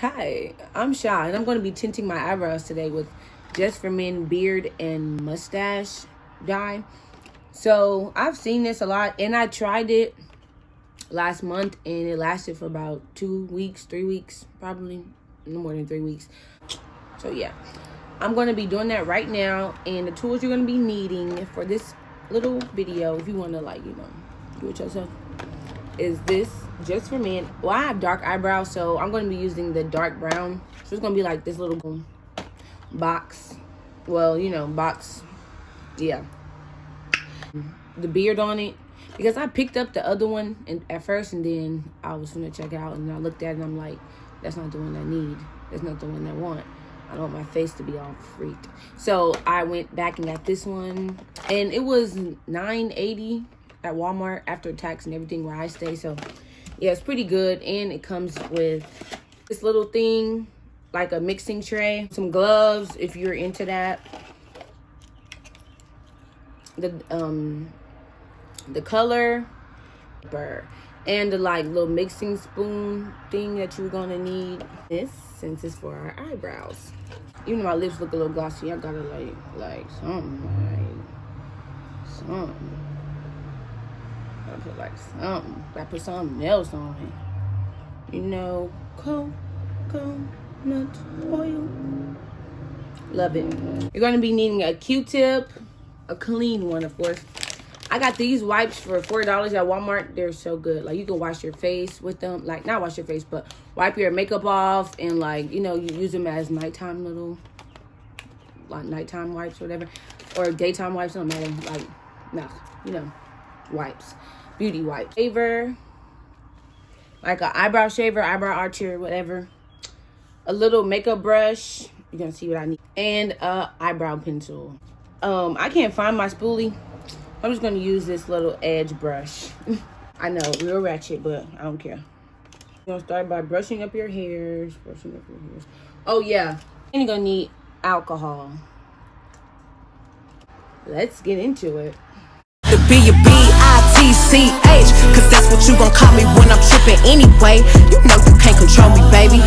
Hi, I'm Sha, and I'm going to be tinting my eyebrows today with Just for Men beard and mustache dye. So I've seen this a lot, and I tried it last month, and it lasted for about 2 weeks, 3 weeks, probably no more than 3 weeks. So yeah, I'm going to be doing that right now, and the tools you're going to be needing for this little video, if you want to do it yourself, is this Just for Men. Well, I have dark eyebrows, so I'm going to be using the dark brown. So it's going to be like this little box. Well, box. Yeah. The beard on it. Because I picked up the other one at first, and then I was going to check it out, and I looked at it, and I'm like, that's not the one I need. That's not the one I want. I don't want my face to be all freaked. So I went back and got this one, and it was $9.80 at Walmart after tax and everything where I stay. So yeah, it's pretty good, and it comes with this little thing like a mixing tray, some gloves if you're into that, the color, and the little mixing spoon thing that you're gonna need. This, since it's for our eyebrows, even though my lips look a little glossy, I gotta like something. I put something else on it. Coconut oil. Love it. You're gonna be needing a Q-tip, a clean one, of course. I got these wipes for $4 at Walmart. They're so good. Like, you can wash your face with them. Like, not wash your face, but wipe your makeup off, and you use them as nighttime nighttime wipes or whatever, or daytime wipes. Don't matter. Wipes. Beauty wipe. Shaver, like an eyebrow shaver, eyebrow archer, whatever. A little makeup brush. You're gonna see what I need. And a eyebrow pencil. I can't find my spoolie. I'm just gonna use this little edge brush. I know, real ratchet, but I don't care. You're gonna start by brushing up your hairs. Oh yeah, and you're gonna need alcohol. Let's get into it. To be a B-I-T-C-H, cause that's what you gon' call me when I'm trippin' anyway. You know you can't control me, baby.